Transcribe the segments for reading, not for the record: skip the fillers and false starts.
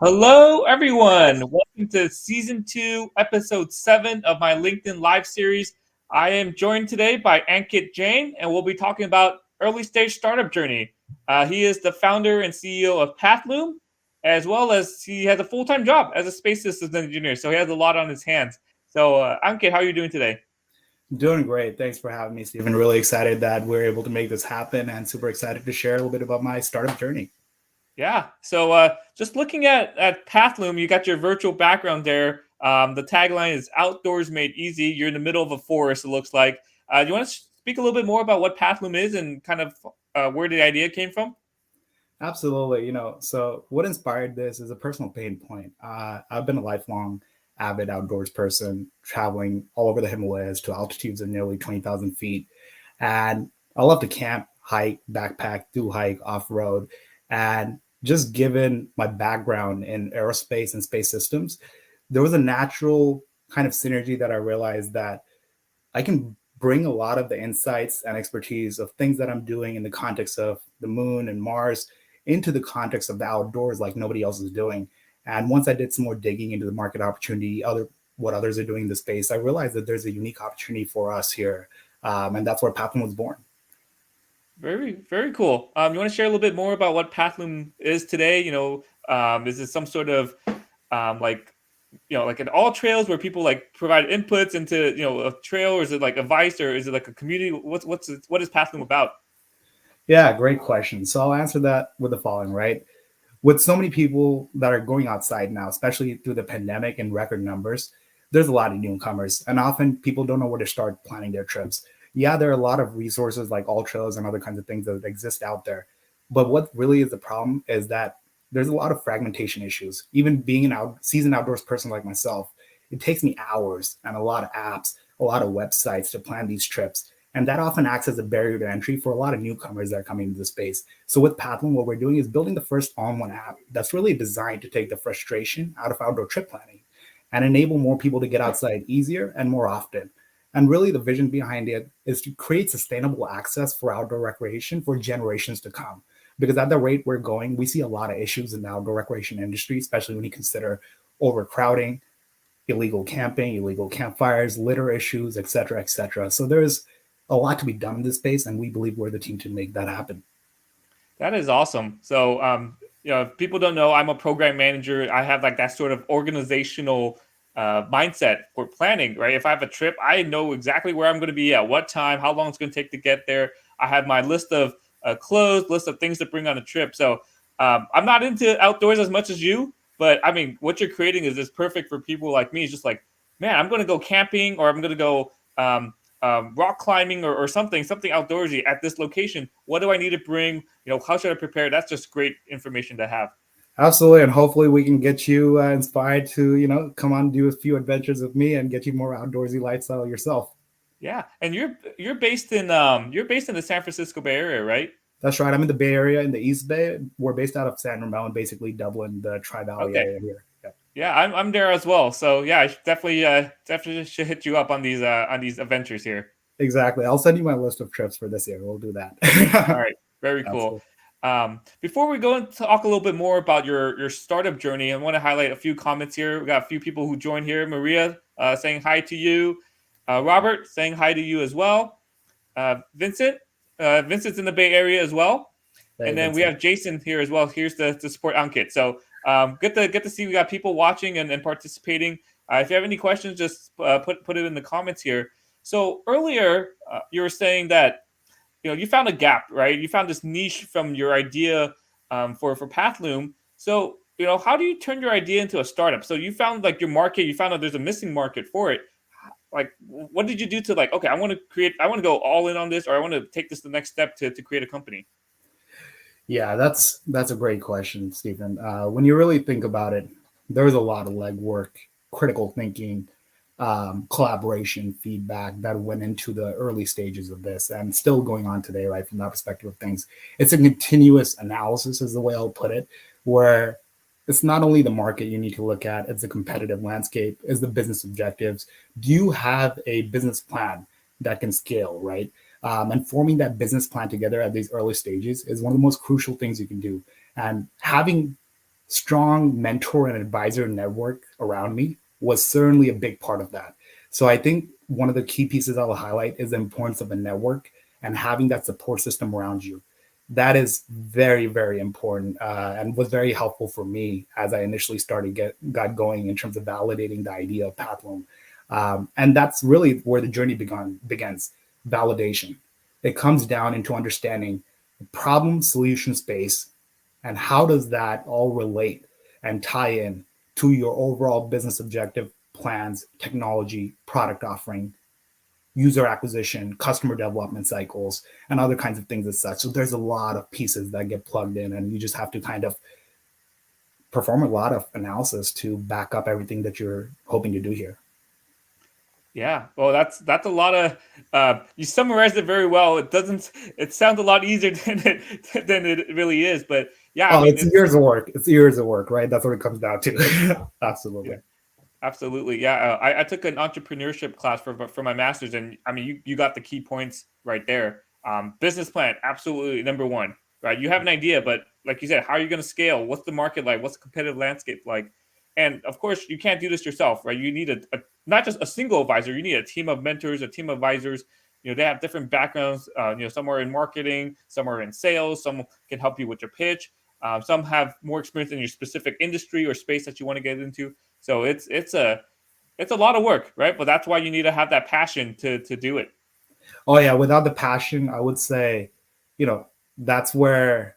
Hello, everyone. Welcome to season two, episode seven of my LinkedIn live series. I am joined today by Ankit Jain, and we'll be talking about early stage startup journey. He is the founder and CEO of Pathloom, as well as he has a full time job as a space systems engineer. So he has a lot on his hands. So, Ankit, how are you doing today? Doing great. Thanks for having me, Stephen. Really excited that we're able to make this happen and super excited to share a little bit about my startup journey. Yeah. So just looking at Pathloom, you got your virtual background there. The tagline is "Outdoors Made Easy." You're in the middle of a forest. It looks like. Do you want to speak a little bit more about what Pathloom is and kind of where the idea came from? Absolutely. So what inspired this is a personal pain point. I've been a lifelong avid outdoors person, traveling all over the Himalayas to altitudes of nearly 20,000 feet. And I love to camp, hike, backpack, do hike, off road. And just given my background in aerospace and space systems, there was a natural kind of synergy that I realized that I can bring a lot of the insights and expertise of things that I'm doing in the context of the moon and Mars into the context of the outdoors like nobody else is doing. And once I did some more digging into the market opportunity, other what others are doing in the space, I realized that there's a unique opportunity for us here. And that's where Pathloom was born. Very, very cool. You want to share a little bit more about what Pathloom is today? Is it some sort of like like an all trails where people like provide inputs into a trail, or is it like advice, or is it like a community? What is Pathloom about? Yeah, great question. So I'll answer that with the following, right? With so many people that are going outside now, especially through the pandemic in record numbers, there's a lot of newcomers, and often people don't know where to start planning their trips. Yeah, there are a lot of resources like ultras and other kinds of things that exist out there, but what really is the problem is that there's a lot of fragmentation issues. Even being an seasoned outdoors person like myself, it takes me hours and a lot of apps, a lot of websites to plan these trips. And that often acts as a barrier to entry for a lot of newcomers that are coming into the space. So with Pathloom, what we're doing is building the first all-in-one app that's really designed to take the frustration out of outdoor trip planning and enable more people to get outside easier and more often. And really, the vision behind it is to create sustainable access for outdoor recreation for generations to come. Because at the rate we're going, we see a lot of issues in the outdoor recreation industry, especially when you consider overcrowding, illegal camping, illegal campfires, litter issues, et cetera, et cetera. So there's a lot to be done in this space, and we believe we're the team to make that happen. That is awesome. So, if people don't know, I'm a program manager. I have like that sort of organizational mindset for planning, right? If I have a trip, I know exactly where I'm going to be at what time, how long it's going to take to get there. I have my list of clothes, list of things to bring on a trip. So, I'm not into outdoors as much as you, but I mean, what you're creating is just perfect for people like me. It's just like, man, I'm going to go camping, or I'm going to go rock climbing, or something outdoorsy at this location. What do I need to bring? How should I prepare? That's just great information to have. Absolutely, and hopefully we can get you inspired to come on and do a few adventures with me and get you more outdoorsy lifestyle yourself. Yeah, and you're based in the San Francisco Bay Area, right? That's right. I'm in the Bay Area in the East Bay. We're based out of San Ramon, basically Dublin, the Tri Valley Okay. area here. Yeah. Yeah, I'm there as well. So yeah, I should definitely should hit you up on these adventures here. Exactly. I'll send you my list of trips for this year. We'll do All that. right, very cool. Absolutely. Before we go and talk a little bit more about your startup journey, I want to highlight a few comments here. We got a few people who joined here. Maria saying hi to you. Robert saying hi to you as well. Vincent, Vincent's in the Bay Area as well. Hey, And then we Vincent. have Jason here as well. Here's to support Ankit. So good to see we got people watching and participating. If you have any questions, just put it in the comments here. So earlier you were saying that you found a gap, right? You found this niche from your idea for Pathloom. So how do you turn your idea into a startup? So you found like your market. You found out there's a missing market for it. Like, what did you do to like? Okay, I want to go all in on this, or I want to take this the next step to create a company. Yeah, that's a great question, Stephen. When you really think about it, there's a lot of legwork, critical thinking, collaboration, feedback that went into the early stages of this, and still going on today, right? From that perspective of things, it's a continuous analysis, is the way I'll put it, where it's not only the market you need to look at, it's the competitive landscape, is the business objectives. Do you have a business plan that can scale, right? And forming that business plan together at these early stages is one of the most crucial things you can do. And having strong mentor and advisor network around me was certainly a big part of that. So I think one of the key pieces I'll highlight is the importance of a network and having that support system around you. That is very, very important, and was very helpful for me as I initially got going in terms of validating the idea of Pathloom. And that's really where the journey begins validation. It comes down into understanding the problem solution space and how does that all relate and tie in to your overall business objective, plans, technology, product offering, user acquisition, customer development cycles, and other kinds of things as such. So there's a lot of pieces that get plugged in, and you just have to kind of perform a lot of analysis to back up everything that you're hoping to do here. Yeah, well, that's a lot of. You summarized it very well. It doesn't. It sounds a lot easier than it really is. But yeah, I Oh, mean, it's it's years of work. It's years of work, right? That's what it comes down to. yeah, Absolutely. absolutely. Yeah, I took an entrepreneurship class for my master's, and I mean, you got the key points right there. Business plan, absolutely number one. Right, you have an idea, but like you said, how are you going to scale? What's the market like? What's the competitive landscape like? And of course, you can't do this yourself, right? You need a not just a single advisor. You need a team of mentors, a team of advisors. You know, they have different backgrounds. Some are in marketing, some are in sales, some can help you with your pitch. Some have more experience in your specific industry or space that you want to get into. So it's a lot of work, right? But that's why you need to have that passion to do it. Oh yeah, without the passion, I would say, you know, that's where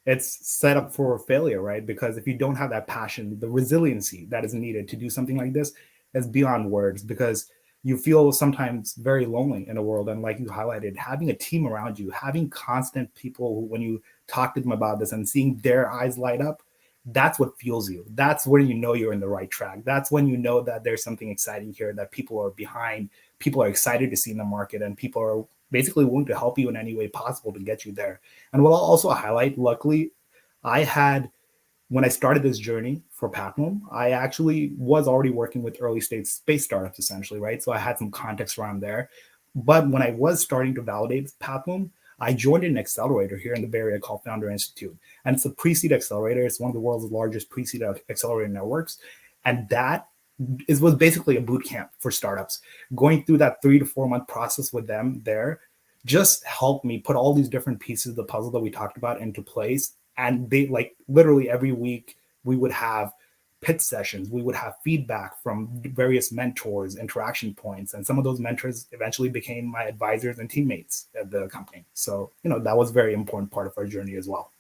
it's set up for failure, right? Because if you don't have that passion, the resiliency that is needed to do something like this is beyond words because you feel sometimes very lonely in a world. And like you highlighted, having a team around you, having constant people who, when you talk to them about this and seeing their eyes light up, that's what fuels you. That's when you know you're in the right track. That's when you know that there's something exciting here, that people are behind, people are excited to see in the market, and people are basically willing to help you in any way possible to get you there. And what I'll also highlight, luckily, I had when I started this journey for Pathloom, I actually was already working with early stage space startups essentially, right? So I had some context around there. But when I was starting to validate Pathloom, I joined an accelerator here in the Bay Area called Founder Institute. And it's a pre-seed accelerator. It's one of the world's largest pre-seed accelerator networks. And that was basically a boot camp for startups. Going through that 3 to 4 month process with them there just helped me put all these different pieces of the puzzle that we talked about into place. And they like literally every week we would have pitch sessions, we would have feedback from various mentors, interaction points, and some of those mentors eventually became my advisors and teammates at the company. So that was a very important part of our journey as well.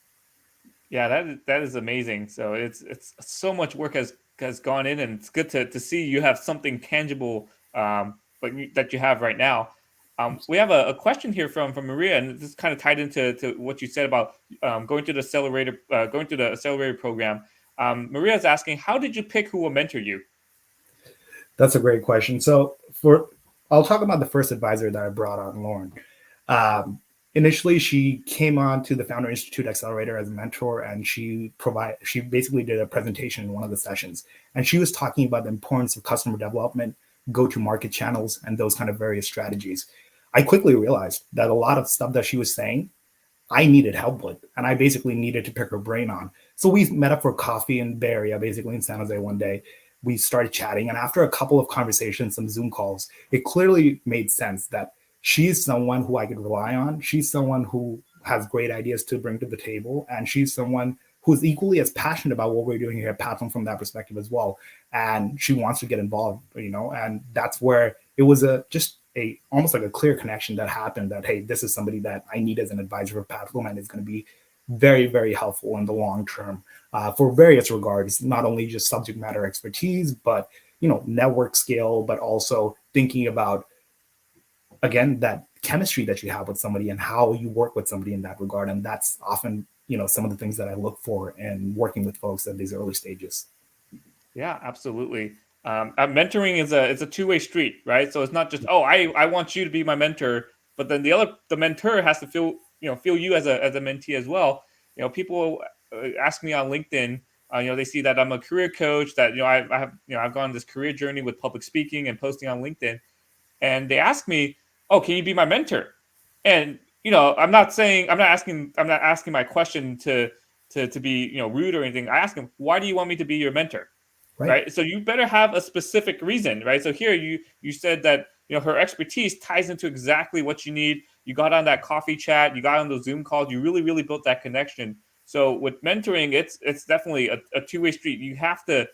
Yeah, that is amazing. So it's so much work has gone in, and it's good to see you have something tangible, that you have right now. We have a question here from Maria, and this is kind of tied into to what you said about going to the accelerator program. Maria is asking, how did you pick who will mentor you? That's a great question. So for I'll talk about the first advisor that I brought on, Lauren. Um, Initially, she came on to the Founder Institute Accelerator as a mentor, and she basically did a presentation in one of the sessions, and she was talking about the importance of customer development, go-to-market channels, and those kind of various strategies. I quickly realized that a lot of stuff that she was saying I needed help with, and I basically needed to pick her brain on. So we met up for coffee in Bay Area, basically in San Jose one day. We started chatting, and after a couple of conversations, some Zoom calls, it clearly made sense that she's someone who I could rely on. She's someone who has great ideas to bring to the table, and she's someone who's equally as passionate about what we're doing here at Pathloom from that perspective as well. And she wants to get involved, and that's where it was a just a almost like a clear connection that happened that hey, this is somebody that I need as an advisor for Pathloom and is going to be very, very helpful in the long term for various regards, not only just subject matter expertise, but network scale, but also thinking about again that chemistry that you have with somebody and how you work with somebody in that regard. And that's often some of the things that I look for in working with folks at these early stages. Yeah, absolutely. Mentoring is a two-way street, right? So it's not just, oh, I want you to be my mentor, but then the mentor has to feel you as a mentee as well. People ask me on LinkedIn. They see that I'm a career coach. That I have I've gone this career journey with public speaking and posting on LinkedIn, and they ask me, "Oh, can you be my mentor?" And I'm not asking my question to be rude or anything. I ask them, why do you want me to be your mentor? Right. Right. So you better have a specific reason, right? So here you said that her expertise ties into exactly what you need. You got on that coffee chat, you got on those Zoom calls, you really built that connection. So with mentoring, it's definitely a two-way street. You have to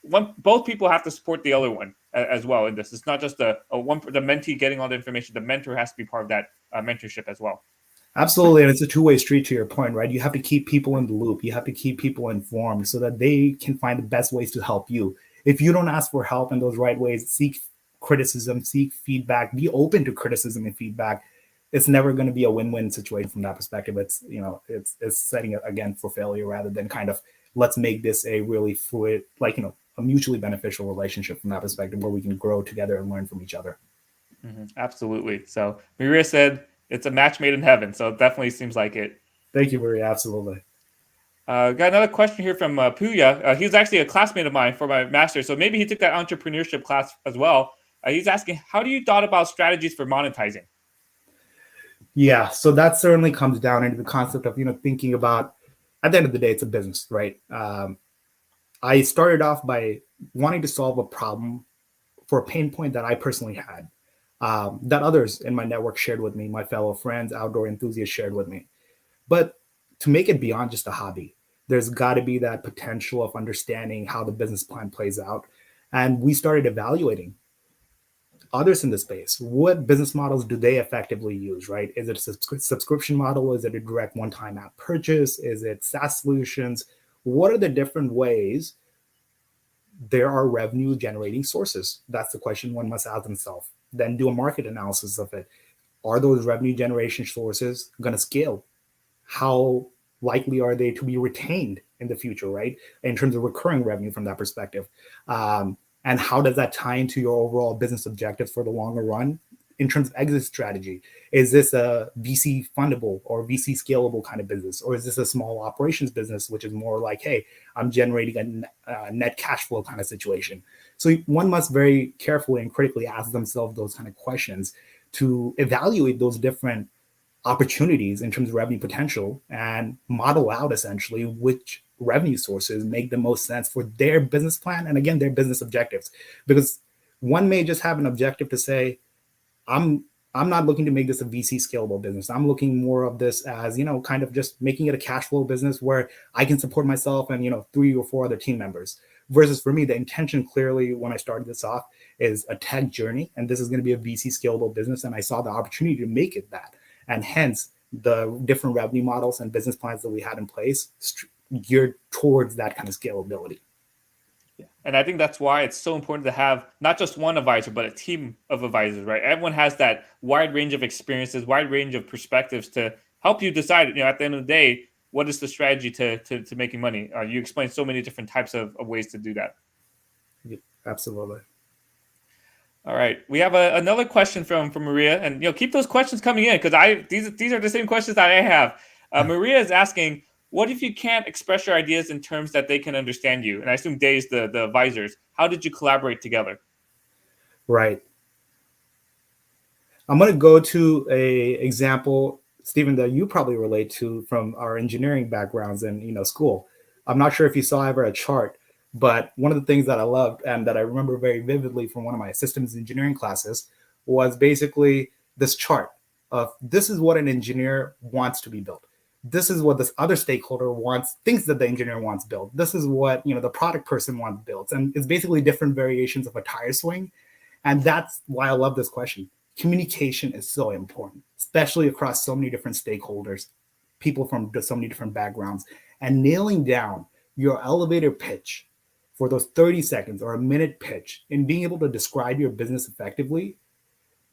both people have to support the other one as well in this. It's not just the mentee getting all the information. The mentor has to be part of that mentorship as well. Absolutely. And it's a two-way street to your point, right? You have to keep people in the loop. You have to keep people informed so that they can find the best ways to help you. If you don't ask for help in those right ways, seek criticism, seek feedback, be open to criticism and feedback. It's never going to be a win-win situation from that perspective. It's setting it again for failure rather than kind of let's make this a really fluid, a mutually beneficial relationship from that perspective where we can grow together and learn from each other. Absolutely. So Maria said it's a match made in heaven. So it definitely seems like it. Thank you, Maria. Absolutely. Got another question here from Puya. He was actually a classmate of mine for my master's, so maybe he took that entrepreneurship class as well. He's asking, how do you thought about strategies for monetizing? Yeah, so that certainly comes down into the concept of thinking about at the end of the day, it's a business, right? I started off by wanting to solve a problem for a pain point that I personally had, that others in my network shared with me, my fellow friends, outdoor enthusiasts shared with me. But to make it beyond just a hobby, there's got to be that potential of understanding how the business plan plays out. And we started evaluating others in the space. What business models do they effectively use, right? Is it a subscription model? Is it a direct one-time app purchase? Is it SaaS solutions? What are the different ways there are revenue generating sources? That's the question one must ask themselves. Then do a market analysis of it. Are those revenue generation sources going to scale? How likely are they to be retained in the future, right? In terms of recurring revenue from that perspective. And how does that tie into your overall business objectives for the longer run? In terms of exit strategy, is this a VC fundable or VC scalable kind of business? Or is this a small operations business, which is more like, hey, I'm generating a net cash flow kind of situation? So one must very carefully and critically ask themselves those kind of questions to evaluate those different opportunities in terms of revenue potential and model out essentially which revenue sources make the most sense for their business plan and again their business objectives, because one may just have an objective to say i'm I'm not looking to make this a VC scalable business. I'm looking more of this as kind of just making it a cash flow business where I can support myself and 3 or 4 other team members. Versus for me, the intention clearly when I started this off is a tech journey, and this is going to be a VC scalable business, and I saw the opportunity to make it that, and hence the different revenue models and business plans that we had in place geared towards that kind of scalability. Yeah. And I think that's why it's so important to have not just one advisor, but a team of advisors, right? Everyone has that wide range of experiences, wide range of perspectives to help you decide, at the end of the day, what is the strategy to making money? You explained so many different types of ways to do that. Yeah, absolutely. All right, we have another question from Maria, and keep those questions coming in because these are the same questions that I have. Maria is asking, what if you can't express your ideas in terms that they can understand you? And I assume Dave's the advisors. How did you collaborate together? Right. I'm going to go to a example, Stephen, that you probably relate to from our engineering backgrounds and school. I'm not sure if you saw ever a chart, but one of the things that I loved and that I remember very vividly from one of my systems engineering classes was basically this chart of this is what an engineer wants to be built. This is what this other stakeholder wants, thinks that the engineer wants built. This is what the product person wants built, and it's basically different variations of a tire swing. And that's why I love this question. Communication is so important, especially across so many different stakeholders, people from so many different backgrounds, and nailing down your elevator pitch for those 30 seconds or a minute pitch and being able to describe your business effectively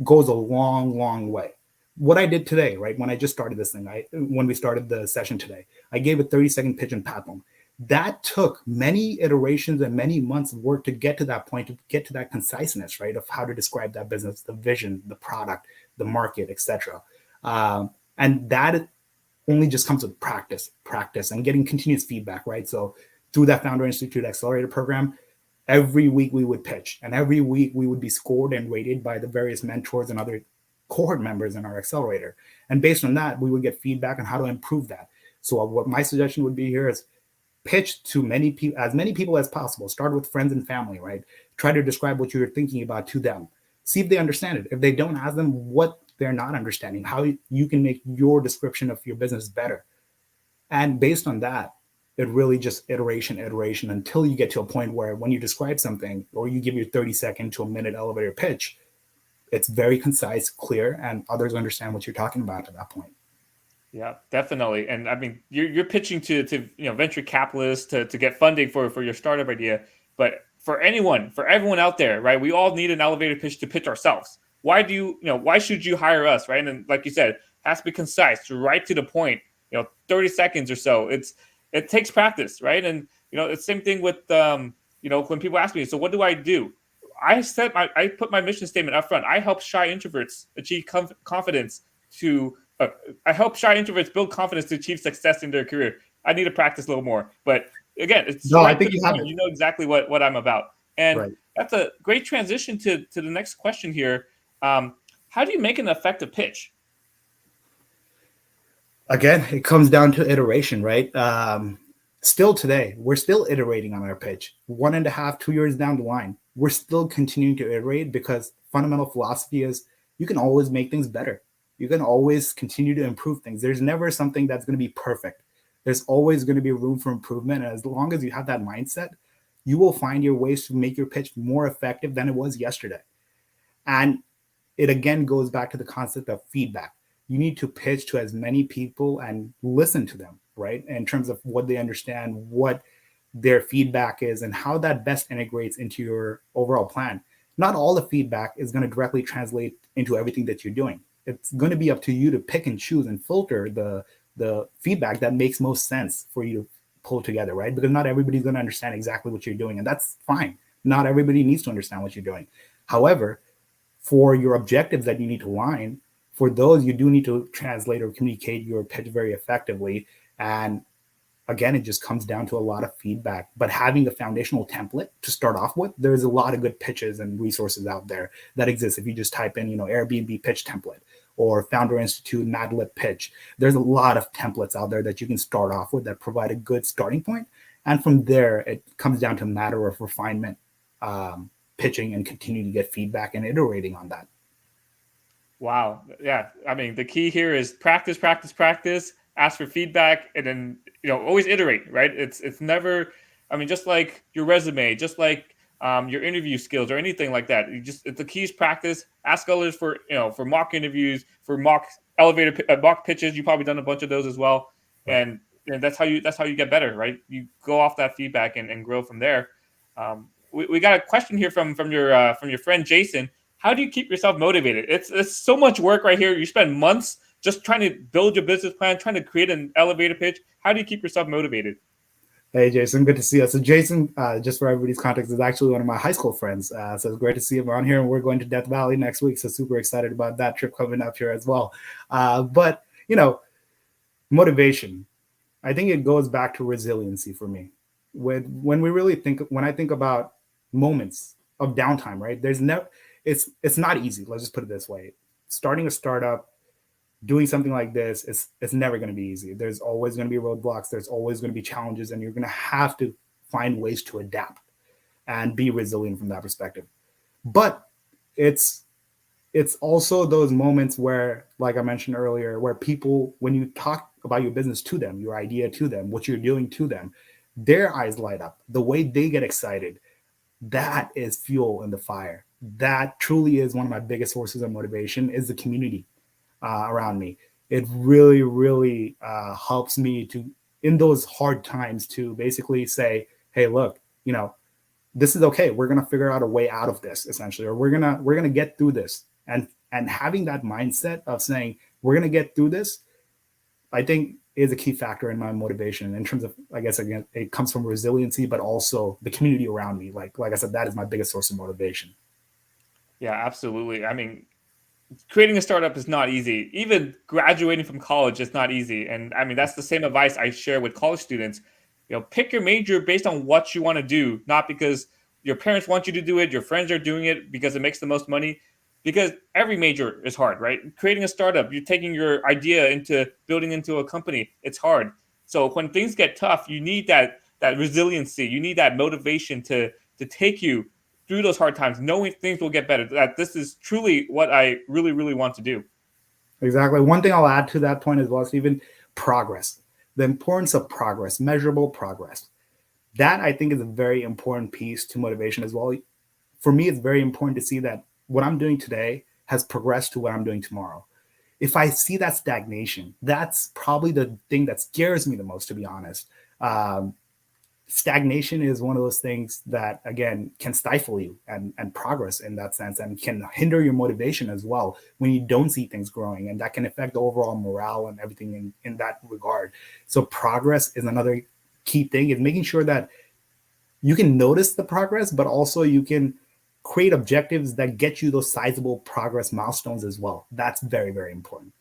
goes a long, long way. What I did today, right, when I just started this thing, when we started the session today, I gave a 30-second pitch in Pathloom. That took many iterations and many months of work to get to that point, to get to that conciseness, right, of how to describe that business, the vision, the product, the market, etc. And that only just comes with practice, and getting continuous feedback, right? So through that Founder Institute Accelerator program, every week we would pitch, and every week we would be scored and rated by the various mentors and other cohort members in our accelerator. And based on that, we would get feedback on how to improve that. So what my suggestion would be here is pitch to many people as possible. Start with friends and family, right? Try to describe what you're thinking about to them. See if they understand it. If they don't, ask them what they're not understanding, how you can make your description of your business better. And based on that, it really just iteration until you get to a point where when you describe something or you give your 30-second to a minute elevator pitch, it's very concise, clear, and others understand what you're talking about at that point. Yeah, definitely. And I mean, you're pitching to venture capitalists to get funding for your startup idea. But for everyone out there, right? We all need an elevator pitch to pitch ourselves. Why should you hire us, right? And like you said, it has to be concise, right to the point. 30 seconds or so. It takes practice, right? And it's the same thing with when people ask me, so what do I do? I put my mission statement up front. I help shy introverts achieve confidence to I help shy introverts build confidence to achieve success in their career. I need to practice a little more, but again, it's No, I right to think the you have point. it. You know exactly what I'm about, and Right. that's a great transition to the next question here. How do you make an effective pitch? Again, it comes down to iteration, right? Still today, we're still iterating on our pitch. 1.5, 2 years down the line, we're still continuing to iterate because fundamental philosophy is you can always make things better. You can always continue to improve things. There's never something that's going to be perfect. There's always going to be room for improvement. And as long as you have that mindset, you will find your ways to make your pitch more effective than it was yesterday. And it again goes back to the concept of feedback. You need to pitch to as many people and listen to them, right? In terms of what they understand, what their feedback is, and how that best integrates into your overall plan. Not all the feedback is going to directly translate into everything that you're doing. It's going to be up to you to pick and choose and filter the feedback that makes most sense for you to pull together, right? Because not everybody's going to understand exactly what you're doing, and that's fine. Not everybody needs to understand what you're doing. However, for your objectives that you need to line, for those you do need to translate or communicate your pitch very effectively. And again, it just comes down to a lot of feedback. But having a foundational template to start off with, there's a lot of good pitches and resources out there that exist. If you just type in, Airbnb pitch template or Founder Institute Madlib pitch, there's a lot of templates out there that you can start off with that provide a good starting point. And from there, it comes down to a matter of refinement, pitching, and continue to get feedback and iterating on that. Wow. Yeah. I mean, the key here is practice, practice, practice, ask for feedback, and then, always iterate, right? It's never, I mean, just like your resume, just like your interview skills or anything like that. The key is practice, ask others for mock interviews, for mock mock pitches. You've probably done a bunch of those as well. Right. And that's how you get better, right? You go off that feedback and grow from there. We got a question here from your friend Jason. How do you keep yourself motivated? It's so much work right here. You spend months just trying to build your business plan, trying to create an elevator pitch. How do you keep yourself motivated? Hey, Jason, good to see you. So Jason, just for everybody's context, is actually one of my high school friends. So it's great to see him on here, and we're going to Death Valley next week. So super excited about that trip coming up here as well. But motivation, I think it goes back to resiliency for me. When I think about moments of downtime, right? It's not easy. Let's just put it this way. Starting a startup, doing something like this, it's never going to be easy. There's always going to be roadblocks. There's always going to be challenges, and you're going to have to find ways to adapt and be resilient from that perspective. But it's also those moments where, like I mentioned earlier, where people, when you talk about your business to them, your idea to them, what you're doing to them, their eyes light up. The way they get excited, that is fuel in the fire. That truly is one of my biggest sources of motivation is the community around me. It really, really helps me to, in those hard times, to basically say, hey, look, this is okay. We're gonna figure out a way out of this, essentially, or we're gonna get through this. And having that mindset of saying we're gonna get through this, I think is a key factor in my motivation in terms of, I guess, again, it comes from resiliency, but also the community around me. Like I said, that is my biggest source of motivation. Yeah, absolutely. I mean, creating a startup is not easy. Even graduating from college is not easy. And I mean, that's the same advice I share with college students. Pick your major based on what you want to do, not because your parents want you to do it, your friends are doing it because it makes the most money. Because every major is hard, right? Creating a startup, you're taking your idea into building into a company. It's hard. So when things get tough, you need that resiliency. You need that motivation to take you through those hard times, knowing things will get better. That this is truly what I really, really want to do. Exactly. One thing I'll add to that point as well, Stephen, progress. The importance of progress, measurable progress. That I think is a very important piece to motivation as well. For me, it's very important to see that what I'm doing today has progressed to what I'm doing tomorrow. If I see that stagnation, that's probably the thing that scares me the most, to be honest. Um, Stagnation is one of those things that, again, can stifle you and progress in that sense, and can hinder your motivation as well when you don't see things growing, and that can affect the overall morale and everything in that regard. So progress is another key thing, is making sure that you can notice the progress, but also you can create objectives that get you those sizable progress milestones as well. That's very, very important.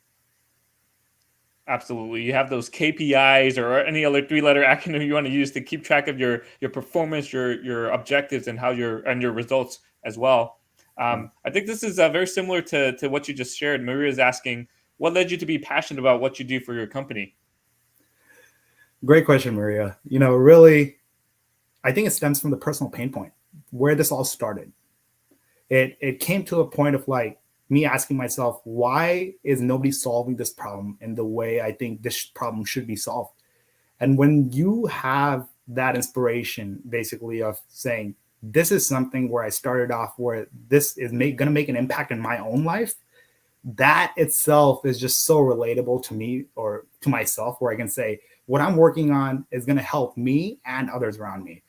Absolutely. You have those KPIs or any other three-letter acronym you want to use to keep track of your performance, your objectives, and how your results as well. I think this is very similar to what you just shared. Maria is asking, what led you to be passionate about what you do for your company? Great question, Maria. Really, I think it stems from the personal pain point where this all started. It came to a point of like me asking myself, why is nobody solving this problem in the way I think this problem should be solved? And when you have that inspiration, basically, of saying, this is something where I started off, where this is going to make an impact in my own life, that itself is just so relatable to me, or to myself, where I can say, what I'm working on is going to help me and others around me.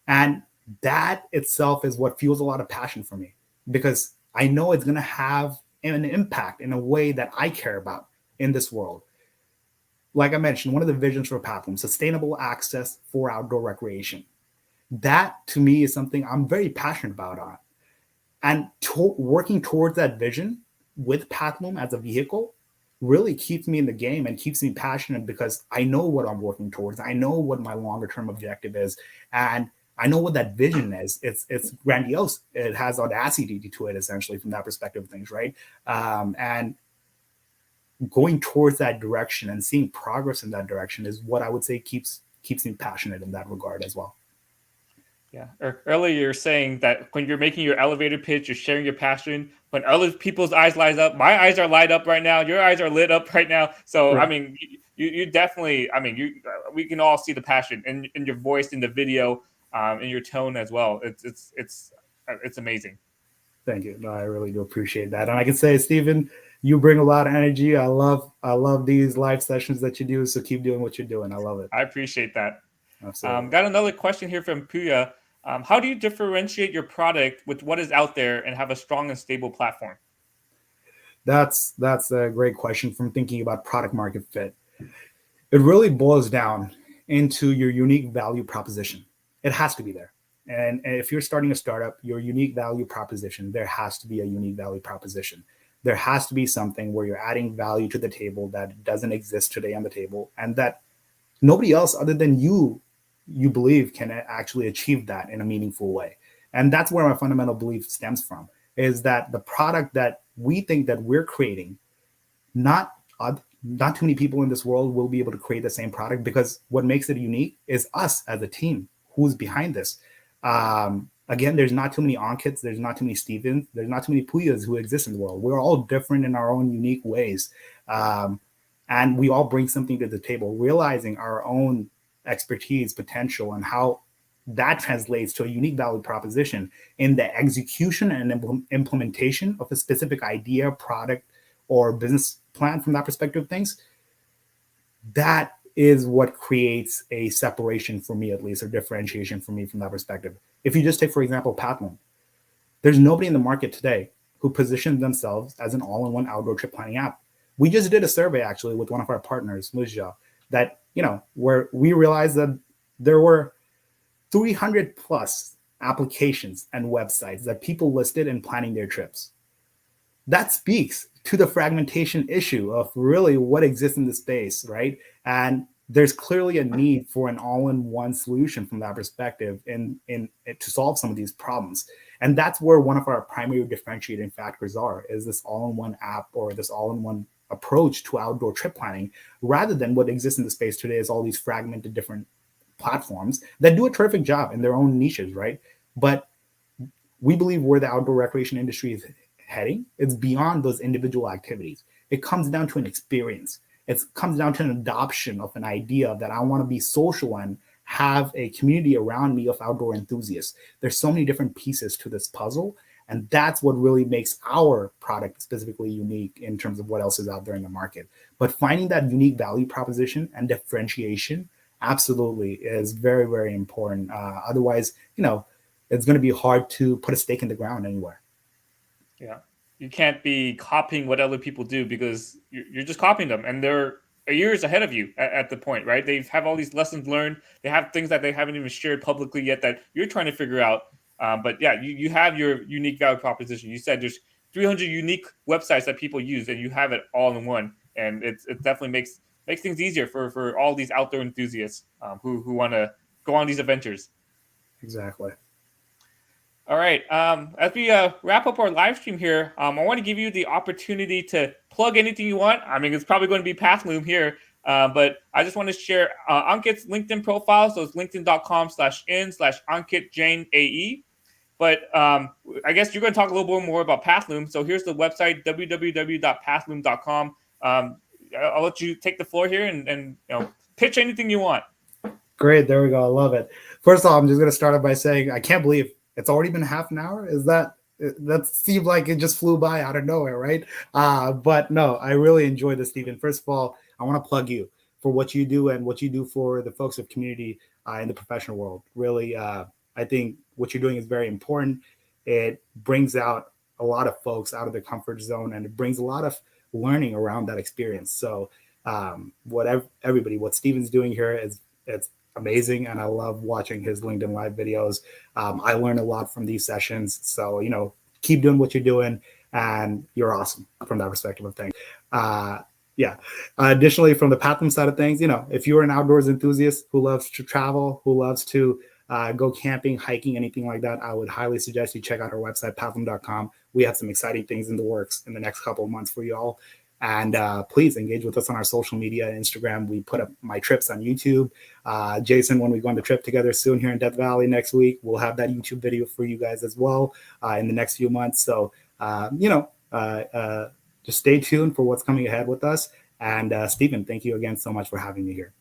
And that itself is what fuels a lot of passion for me, because I know it's going to have an impact in a way that I care about in this world. Like I mentioned, one of the visions for Pathloom, sustainable access for outdoor recreation. That to me is something I'm very passionate about on. And working towards that vision with Pathloom as a vehicle really keeps me in the game and keeps me passionate, because I know what I'm working towards. I know what my longer term objective is. And I know what that vision is. It's grandiose. It has audacity to it, essentially, from that perspective of things, right? And going towards that direction and seeing progress in that direction is what I would say keeps me passionate in that regard as well. Yeah. Earlier, you're saying that when you're making your elevator pitch, you're sharing your passion. When other people's eyes light up, my eyes are light up right now. Your eyes are lit up right now. So, I Right. mean, you definitely, I mean, we can all see the passion in your voice, in the video, in your tone as well. It's amazing. Thank you. No, I really do appreciate that. And I can say, Stephen, you bring a lot of energy. I love these live sessions that you do. So keep doing what you're doing. I love it. I appreciate that. Absolutely. Got another question here from Puya. How do you differentiate your product with what is out there and have a strong and stable platform? That's a great question. From thinking about product market fit, it really boils down into your unique value proposition. It has to be there. And if you're starting a startup, your unique value proposition, there has to be a unique value proposition. There has to be something where you're adding value to the table that doesn't exist today on the table, and that nobody else other than you believe can actually achieve that in a meaningful way. And that's where my fundamental belief stems from, is that the product that we think that we're creating, not not too many people in this world will be able to create the same product, because what makes it unique is us as a team who's behind this. Again, there's not too many Ankits, there's not too many Stevens, there's not too many Puyas who exist in the world. We're all different in our own unique ways. Um, and we all bring something to the table, realizing our own expertise, potential, and how that translates to a unique value proposition in the execution and implementation of a specific idea, product, or business plan. From that perspective of things, that is what creates a separation for me, at least, or differentiation for me from that perspective. If you just take, for example, Pathloom, there's nobody in the market today who positions themselves as an all-in-one outdoor trip planning app. We just did a survey actually with one of our partners, Mujja, that, where we realized that there were 300 plus applications and websites that people listed in planning their trips. That speaks to the fragmentation issue of really what exists in the space, right? And there's clearly a need for an all-in-one solution from that perspective in to solve some of these problems. And that's where one of our primary differentiating factors is this all-in-one app, or this all-in-one approach to outdoor trip planning, rather than what exists in the space today is all these fragmented different platforms that do a terrific job in their own niches, right? But we believe where the outdoor recreation industry is heading, it's beyond those individual activities. It comes down to an experience. It comes down to an adoption of an idea that I want to be social and have a community around me of outdoor enthusiasts. There's so many different pieces to this puzzle. And that's what really makes our product specifically unique in terms of what else is out there in the market. But finding that unique value proposition and differentiation absolutely is very, very important. Otherwise, it's going to be hard to put a stake in the ground anywhere. Yeah. You can't be copying what other people do because you're just copying them, and they're years ahead of you at the point, right? They have all these lessons learned. They have things that they haven't even shared publicly yet that you're trying to figure out. But yeah, you have your unique value proposition. You said there's 300 unique websites that people use, and you have it all in one. And it definitely makes things easier for all these outdoor enthusiasts who want to go on these adventures. Exactly. All right. As we wrap up our live stream here, I want to give you the opportunity to plug anything you want. I mean, it's probably going to be Pathloom here, but I just want to share Ankit's LinkedIn profile. So it's linkedin.com/in/Ankit Jain AE. But I guess you're going to talk a little bit more about Pathloom. So here's the website, www.pathloom.com. I'll let you take the floor here and pitch anything you want. Great. There we go. I love it. First of all, I'm just going to start off by saying I can't believe it's already been half an hour. That seemed like it just flew by out of nowhere, right? But no, I really enjoyed this, Stephen. First of all, I want to plug you for what you do and what you do for the folks of community in the professional world. Really, I think what you're doing is very important. It brings out a lot of folks out of their comfort zone, and it brings a lot of learning around that experience. So what Stephen's doing here it's amazing, and I love watching his LinkedIn Live videos. I learn a lot from these sessions, so keep doing what you're doing, and you're awesome from that perspective of things. Additionally, from the Pathloom side of things, if you're an outdoors enthusiast who loves to travel, who loves to go camping, hiking, anything like that, I would highly suggest you check out our website, pathloom.com. We have some exciting things in the works in the next couple of months for you all. And please engage with us on our social media, Instagram. We put up my trips on YouTube. Jason, when we go on the trip together soon here in Death Valley next week, we'll have that YouTube video for you guys as well in the next few months. So, just stay tuned for what's coming ahead with us. And Stephen, thank you again so much for having me here.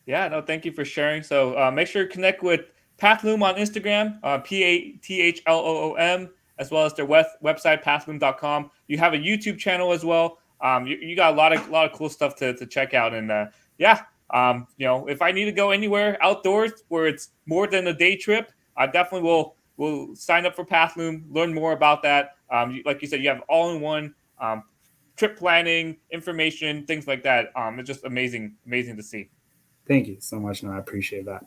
Yeah, no, thank you for sharing. So make sure to connect with Pathloom on Instagram, PATHLOOM, as well as their website, pathloom.com. You have a YouTube channel as well. You got a lot of cool stuff to check out. And if I need to go anywhere outdoors where it's more than a day trip, I definitely will sign up for Pathloom, learn more about that. Like you said, you have all-in-one trip planning, information, things like that. It's just amazing to see. Thank you so much. No, I appreciate that.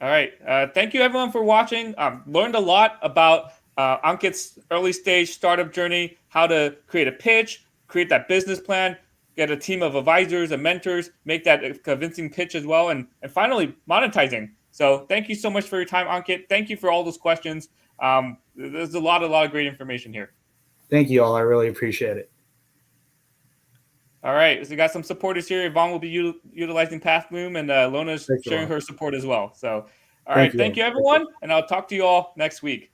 All right. Thank you, everyone, for watching. Learned a lot about Ankit's early stage startup journey, how to create a pitch, create that business plan, get a team of advisors and mentors, make that convincing pitch as well, and finally, monetizing. So thank you so much for your time, Ankit. Thank you for all those questions. There's a lot of great information here. Thank you all. I really appreciate it. All right, so we got some supporters here. Yvonne will be utilizing Pathloom, and Lona's sharing her support as well. So, all right, thank you, everyone, and I'll talk to you all next week.